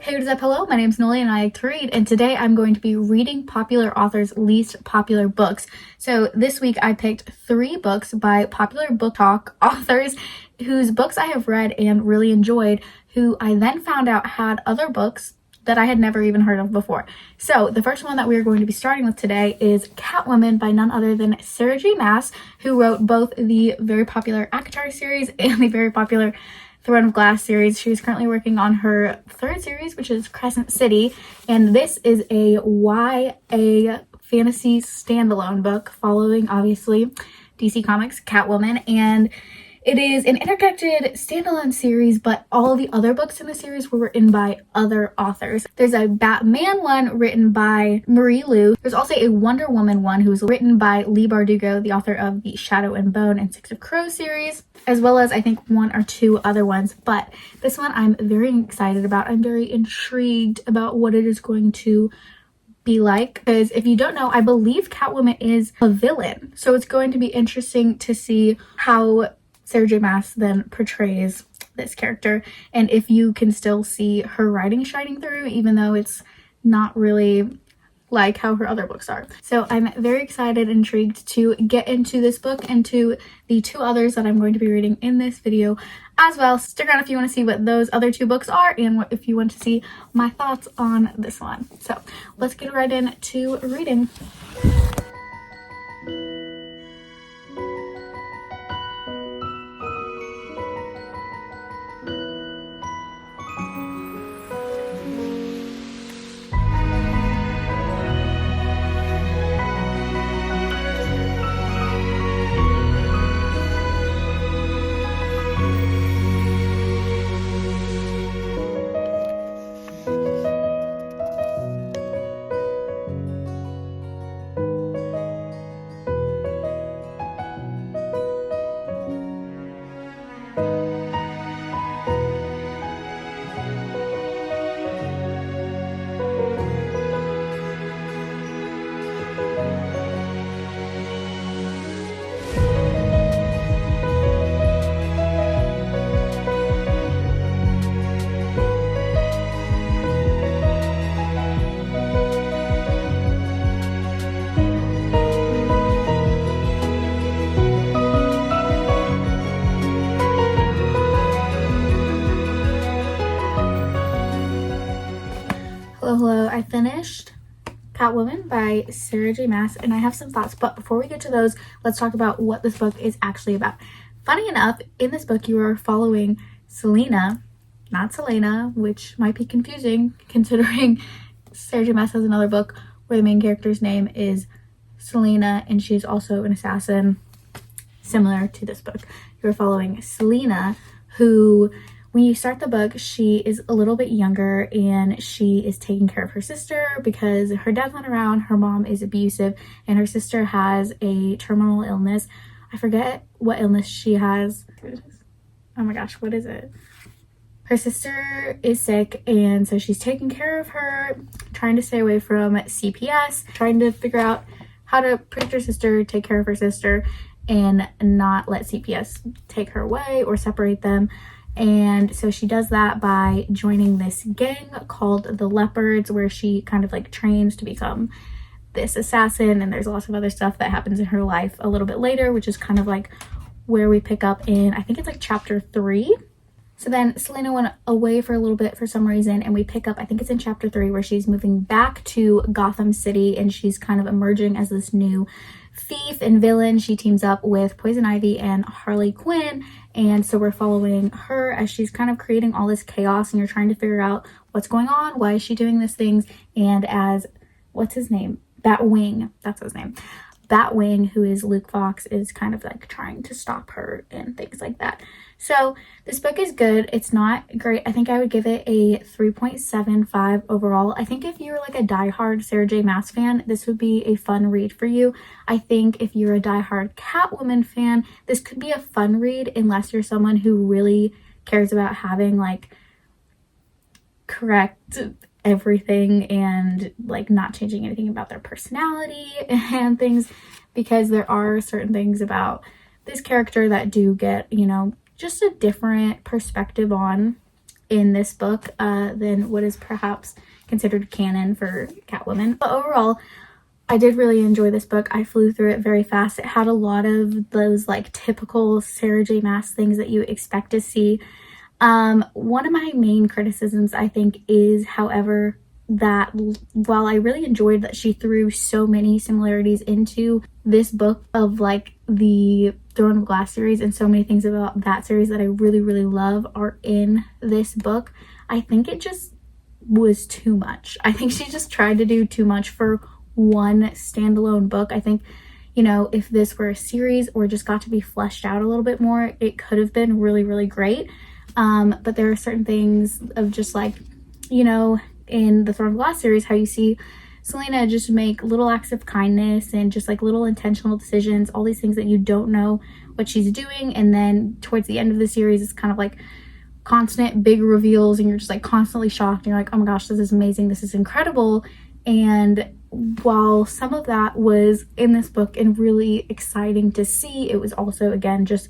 Hey, what is up? Hello, my name is Noli and I like to read, and today I'm going to be reading popular authors' least popular books. So this week I picked 3 books by popular book talk authors whose books I have read and really enjoyed, who I then found out had other books that I had never even heard of before. So the first one that we are going to be starting with today is Catwoman by none other than Sarah J. Maas, who wrote both the very popular ACOTAR series and the very popular Throne of Glass series. She is currently working on her 3rd series, which is Crescent City, and this is a YA fantasy standalone book following, obviously, DC Comics' Catwoman, and it is an interconnected standalone series, but all the other books in the series were written by other authors. There's a Batman one written by Marie Lu. There's also a Wonder Woman one who was written by Leigh Bardugo, the author of the Shadow and Bone and Six of Crows series, as well as I think 1 or 2 other ones. But this one I'm very excited about. I'm very intrigued about what it is going to be like, because if you don't know, I believe Catwoman is a villain. So it's going to be interesting to see how Sarah J. Maas then portrays this character, and if you can still see her writing shining through, even though it's not really like how her other books are. So I'm very excited and intrigued to get into this book and to the 2 others that I'm going to be reading in this video as well. Stick around if you want to see what those other 2 books are and if you want to see my thoughts on this one. So let's get right into reading. Hello, I finished Catwoman by Sarah J. Maas, and I have some thoughts, but before we get to those, let's talk about what this book is actually about. Funny enough, in this book, you are following Selena, not Selena, which might be confusing considering Sarah J. Maas has another book where the main character's name is Selena, and she's also an assassin similar to this book. You're following Selena, who, when you start the book, she is a little bit younger and she is taking care of her sister because her dad's not around, her mom is abusive, and her sister has a terminal illness. I forget what illness she has. Oh my gosh, what is it? Her sister is sick, and so she's taking care of her, trying to stay away from CPS, trying to figure out how to protect her sister, take care of her sister, and not let CPS take her away or separate them. And so she does that by joining this gang called the Leopards, where she kind of like trains to become this assassin, and there's lots of other stuff that happens in her life a little bit later, which is kind of like where we pick up in, I think it's like chapter 3. So then Selena went away for a little bit for some reason, and we pick up, I think it's in chapter 3, where she's moving back to Gotham City, and she's kind of emerging as this new thief and villain. She teams up with Poison Ivy and Harley Quinn, and so we're following her as she's kind of creating all this chaos, and you're trying to figure out what's going on, why is she doing these things, and as, what's his name? Batwing, that's his name. Batwing, who is Luke Fox, is kind of like trying to stop her and things like that. So this book is good. It's not great. I think I would give it a 3.75 overall. I think if you're like a diehard Sarah J. Maas fan, this would be a fun read for you. I think if you're a diehard Catwoman fan, this could be a fun read unless you're someone who really cares about having like correct everything and like not changing anything about their personality and things, because there are certain things about this character that do get, you know, just a different perspective on in this book than what is perhaps considered canon for Catwoman. But overall, I did really enjoy this book. I flew through it very fast. It had a lot of those like typical Sarah J Maas things that you expect to see. One of my main criticisms, I think, is, however, that while I really enjoyed that she threw so many similarities into this book of like the Throne of Glass series, and so many things about that series that I really, really love are in this book, I think it just was too much. I think she just tried to do too much for one standalone book. I think, you know, if this were a series or just got to be fleshed out a little bit more, it could have been really, really great. But there are certain things of just like, you know, in the Throne of Glass series, how you see Selena just make little acts of kindness and just like little intentional decisions, all these things that you don't know what she's doing. And then towards the end of the series, it's kind of like constant big reveals and you're just like constantly shocked. And you're like, oh my gosh, this is amazing. This is incredible. And while some of that was in this book and really exciting to see, it was also, again, just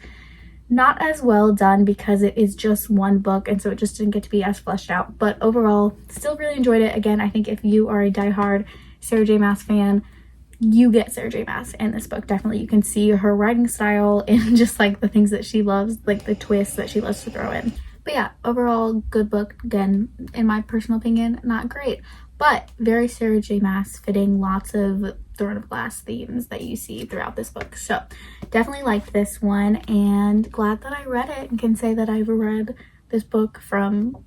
not as well done because it is just one book, and so it just didn't get to be as fleshed out. But overall, still really enjoyed it. Again, I think if you are a diehard Sarah J Maas fan, you get Sarah J Maas in this book. Definitely, you can see her writing style and just like the things that she loves, like the twists that she loves to throw in. But yeah, overall, good book. Again, in my personal opinion, not great, but very Sarah J Maas, fitting lots of Throne of Glass themes that you see throughout this book. So definitely liked this one and glad that I read it and can say that I've read this book from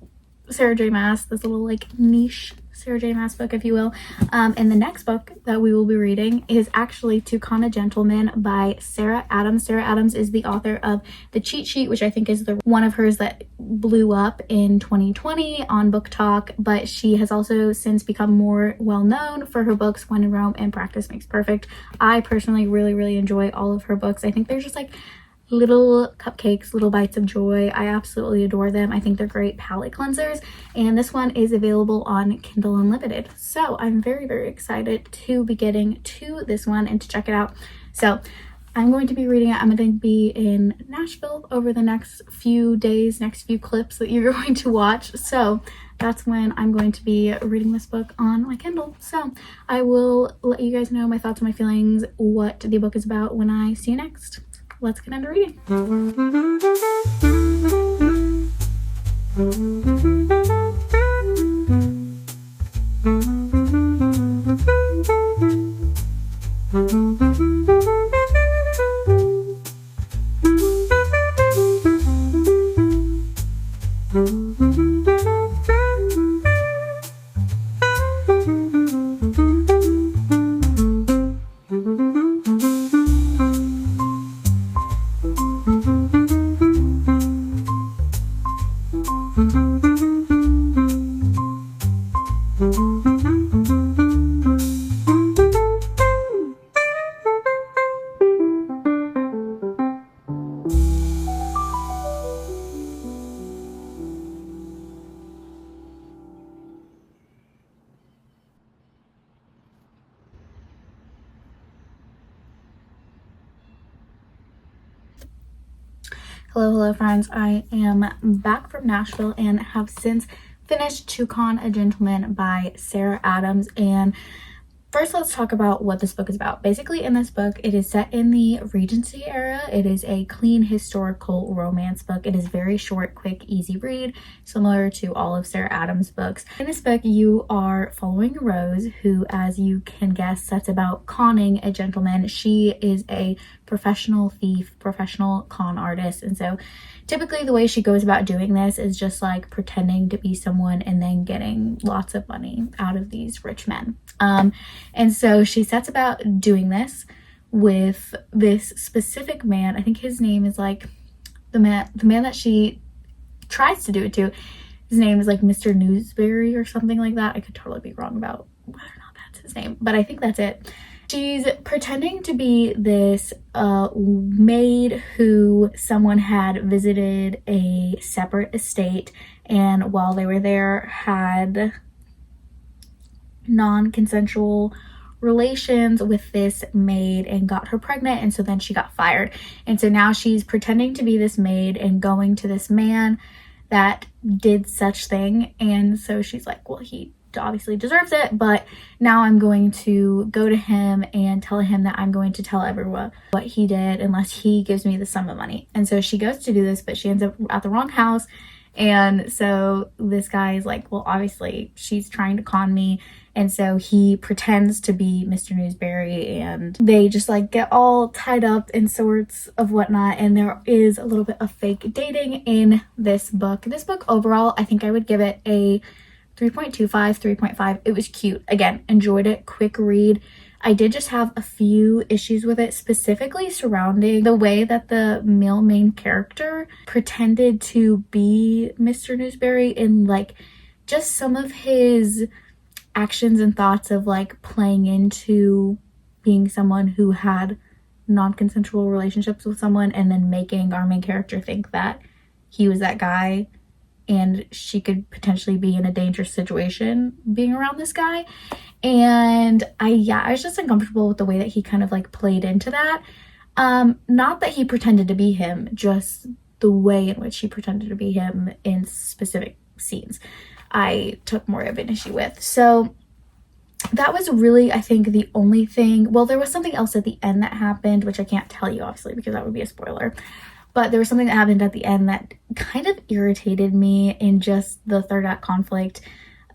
Sarah J Maas, this little like niche Sarah J Maas book, if you will. And the next book that we will be reading is actually To Con a Gentleman by Sarah Adams. Sarah Adams is the author of The Cheat Sheet, which I think is the one of hers that blew up in 2020 on Book Talk, but she has also since become more well known for her books When in Rome and Practice Makes Perfect. I personally really, really enjoy all of her books. I think they're just like little cupcakes, little bites of joy. I absolutely adore them. I think they're great palate cleansers, and this one is available on Kindle Unlimited. So I'm very, very excited to be getting to this one and to check it out. So I'm going to be reading it. I'm going to be in Nashville over the next few days, next few clips that you're going to watch. So that's when I'm going to be reading this book on my Kindle. So I will let you guys know my thoughts and my feelings, what the book is about, when I see you next. Let's get into reading. Hello friends, I am back from Nashville and have since finished To Con a Gentleman by Sarah Adams. And first, let's talk about what this book is about. Basically, in this book, it is set in the Regency era. It is a clean historical romance book. It is very short, quick, easy read, similar to all of Sarah Adams' books. In this book, you are following Rose, who, as you can guess, sets about conning a gentleman. She is a professional thief, professional con artist, and so typically the way she goes about doing this is just like pretending to be someone and then getting lots of money out of these rich men. And so she sets about doing this with this specific man. I think his name is like the man that she tries to do it to. His name is like Mr. Newsbury or something like that. I could totally be wrong about whether or not that's his name, but I think that's it. She's pretending to be this maid who someone had visited a separate estate, and while they were there had non-consensual relations with this maid and got her pregnant, and so then she got fired. And so now she's pretending to be this maid and going to this man that did such thing. And so she's like, well, he obviously deserves it, but now I'm going to go to him and tell him that I'm going to tell everyone what he did unless he gives me the sum of money. And so she goes to do this, but she ends up at the wrong house. And so this guy is like, well, obviously she's trying to con me. And so he pretends to be Mr. Newsbury, and they just like get all tied up in sorts of whatnot. And there is a little bit of fake dating in this book. This book overall, I think I would give it a 3.25, 3.5. It was cute. Again, enjoyed it. Quick read. I did just have a few issues with it, specifically surrounding the way that the male main character pretended to be Mr. Newsbury, in like just some of his actions and thoughts of like playing into being someone who had non-consensual relationships with someone, and then making our main character think that he was that guy and she could potentially be in a dangerous situation being around this guy. And I was just uncomfortable with the way that he kind of like played into that. Not that he pretended to be him, just the way in which he pretended to be him in specific scenes I took more of an issue with. So that was really, I think, the only thing. Well, there was something else at the end that happened, which I can't tell you obviously because that would be a spoiler. But there was something that happened at the end that kind of irritated me in just the third act conflict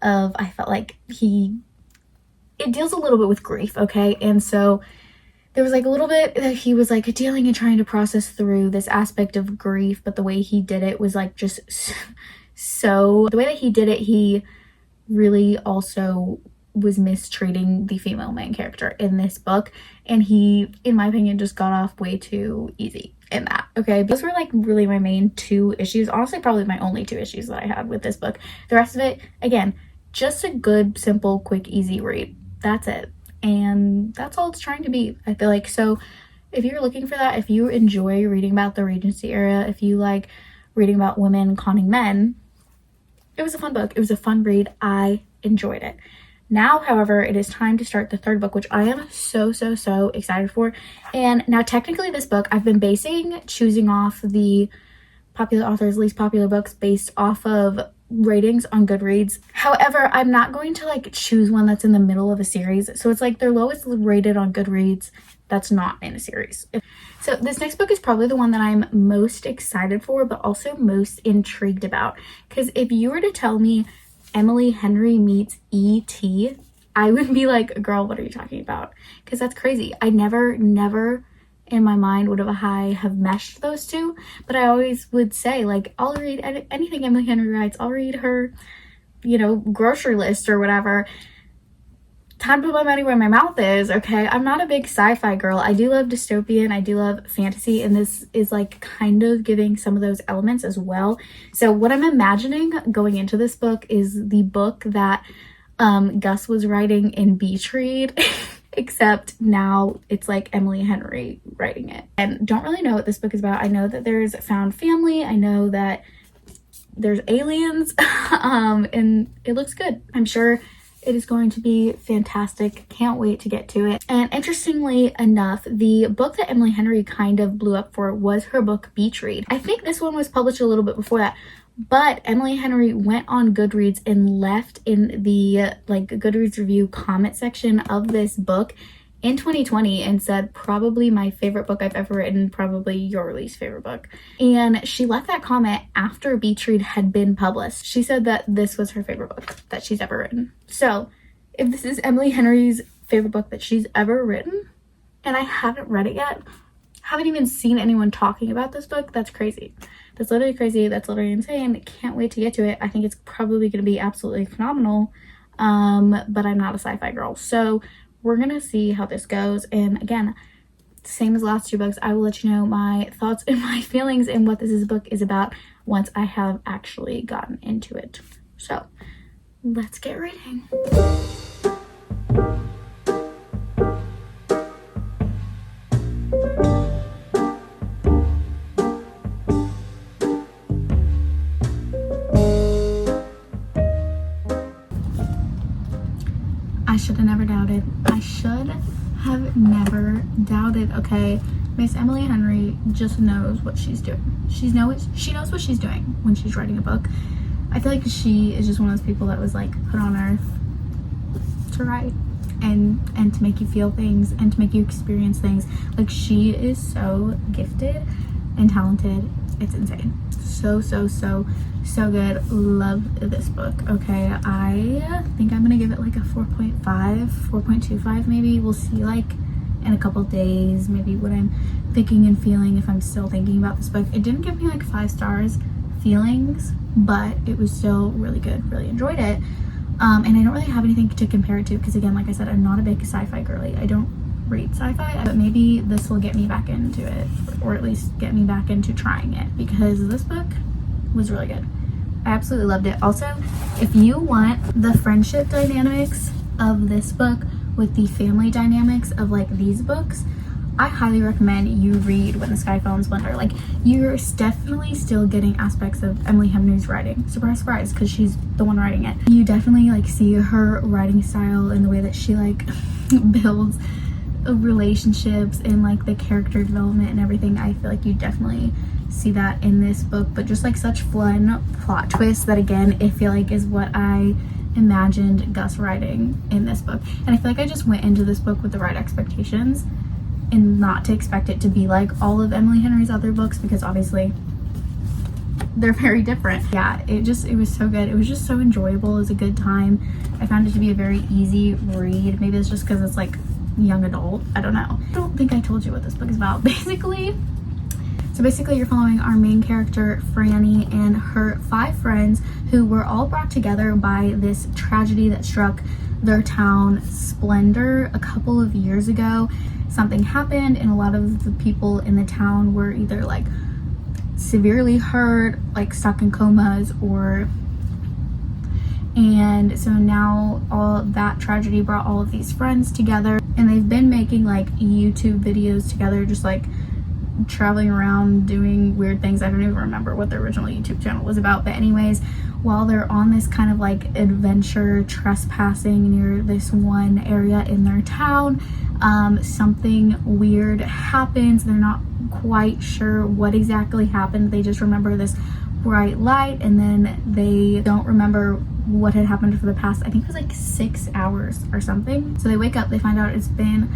of, I felt like it deals a little bit with grief, okay? And so there was like a little bit that he was like dealing and trying to process through this aspect of grief, but the way he did it was like just so, the way that he did it, he really also was mistreating the female main character in this book. And he, in my opinion, just got off way too easy in that. Okay, those were like really my main two issues. Honestly, probably my only two issues that I had with this book. The rest of it, again, just a good, simple, quick, easy read. That's it. And that's all it's trying to be, I feel like. So if you're looking for that, if you enjoy reading about the Regency era, if you like reading about women conning men, it was a fun book. It was a fun read. I enjoyed it. Now, however, it is time to start the third book, which I am so excited for. And now technically this book, I've been choosing off the popular authors, least popular books based off of ratings on Goodreads. However, I'm not going to like choose one that's in the middle of a series. So it's like their lowest rated on Goodreads that's not in a series. So this next book is probably the one that I'm most excited for, but also most intrigued about. Because if you were to tell me Emily Henry meets E.T., I would be like, girl, what are you talking about? Because that's crazy. I never in my mind would I have meshed those two, but I always would say like, I'll read anything Emily Henry writes. I'll read her, grocery list or whatever. Time to put my money where my mouth is, okay? I'm not a big sci-fi girl. I do love dystopian, I do love fantasy, and this is like kind of giving some of those elements as well. So what I'm imagining going into this book is the book that Gus was writing in Beach Read, except now it's like Emily Henry writing it. And don't really know what this book is about. I know that there's found family. I know that there's aliens, and it looks good. I'm sure it is going to be fantastic. Can't wait to get to it. And interestingly enough, the book that Emily Henry kind of blew up for was her book Beach Read. I think this one was published a little bit before that, but Emily Henry went on Goodreads and left in the like Goodreads review comment section of this book in 2020 and said, probably my favorite book I've ever written, probably your least favorite book. And she left that comment after Beach Read had been published. She said that this was her favorite book that she's ever written. So if this is Emily Henry's favorite book that she's ever written, and I haven't read it yet, haven't even seen anyone talking about this book, that's crazy. That's literally crazy. That's literally insane. Can't wait to get to it. I think it's probably going to be absolutely phenomenal. But I'm not a sci-fi girl. So we're going to see how this goes. And again, same as the last two books, I will let you know my thoughts and my feelings and what this book is about once I have actually gotten into it. So let's get reading. I should have never doubted. I should have never doubted, okay? Miss Emily Henry just knows what she's doing. She knows what she's doing when she's writing a book. I feel like she is just one of those people that was like put on earth to write and to make you feel things and to make you experience things. Like, she is so gifted and talented. It's insane. So good. Love this book. Okay, I think I'm gonna give it like a 4.5, 4.25 maybe. We'll see like in a couple days maybe what I'm thinking and feeling, if I'm still thinking about this book. It didn't give me like 5 stars feelings, but it was still really good. Really enjoyed it. And I don't really have anything to compare it to because, again, like I said, I'm not a big sci-fi girly. I don't read sci-fi, but maybe this will get me back into it, or at least get me back into trying it, because this book was really good. I absolutely loved it. Also, if you want the friendship dynamics of this book with the family dynamics of like these books, I highly recommend you read When the Sky Fell in Splendor. Like, you're definitely still getting aspects of Emily Henry's writing. Surprise, surprise, because she's the one writing it. You definitely like see her writing style and the way that she like builds relationships and like the character development and everything. I feel like you definitely see that in this book, but just like such fun plot twists that, again, I feel like is what I imagined Gus writing in this book. And I feel like I just went into this book with the right expectations and not to expect it to be like all of Emily Henry's other books, because obviously they're very different. Yeah, it was so good. It was just so enjoyable. It was a good time. I found it to be a very easy read. Maybe it's just because it's like young adult. I don't know. I don't think I told you what this book is about. Basically, you're following our main character, Franny, and her 5 friends who were all brought together by this tragedy that struck their town, Splendor, a couple of years ago. Something happened and a lot of the people in the town were either like severely hurt, like stuck in comas, and so now all that tragedy brought all of these friends together, and they've been making like YouTube videos together, just like traveling around doing weird things. I don't even remember what the original YouTube channel was about, but anyways, while they're on this kind of like adventure trespassing near this one area in their town, something weird happens. They're not quite sure what exactly happened. They just remember this bright light, and then they don't remember what had happened for the past, I think it was like 6 hours or something. So they wake up, they find out it's been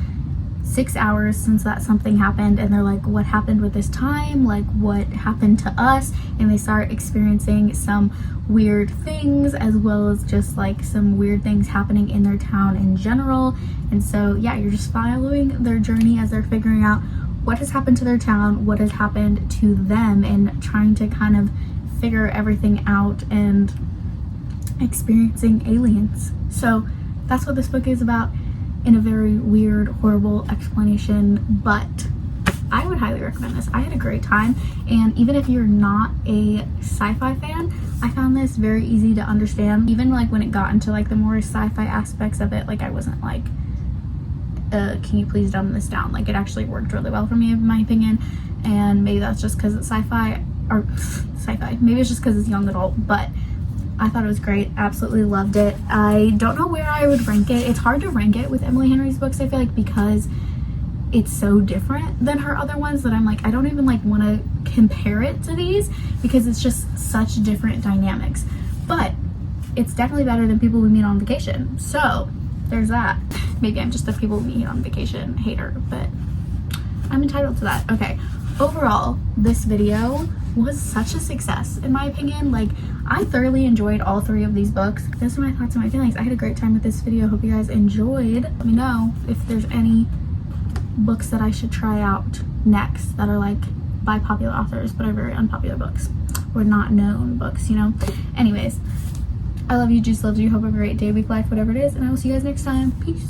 6 hours since that something happened, and they're like, what happened with this time? Like, what happened to us? And they start experiencing some weird things, as well as just like some weird things happening in their town in general. And so yeah, you're just following their journey as they're figuring out what has happened to their town, what has happened to them, and trying to kind of figure everything out and experiencing aliens. So that's what this book is about, in a very weird, horrible explanation, but I would highly recommend this. I had a great time, and even if you're not a sci-fi fan, I found this very easy to understand. Even like when it got into like the more sci-fi aspects of it, like I wasn't like, can you please dumb this down? Like, it actually worked really well for me, in my opinion. And maybe that's just because it's sci-fi, maybe it's just because it's young adult, but I thought it was great. Absolutely loved it. I don't know where I would rank it. It's hard to rank it with Emily Henry's books, I feel like, because it's so different than her other ones that I'm like, I don't even like want to compare it to these, because it's just such different dynamics. But it's definitely better than People We Meet on Vacation. So there's that. Maybe I'm just a People We Meet on Vacation hater, but I'm entitled to that. Okay, overall, this video was such a success in my opinion. Like, I thoroughly enjoyed all 3 of these books. Those are my thoughts and my feelings. I had a great time with this video. Hope you guys enjoyed. Let me know if there's any books that I should try out next that are like by popular authors but are very unpopular books, or not known books, you know. Anyways, I love you, Juice loves you. Hope you have a great day, week, life, whatever it is, and I will see you guys next time. Peace.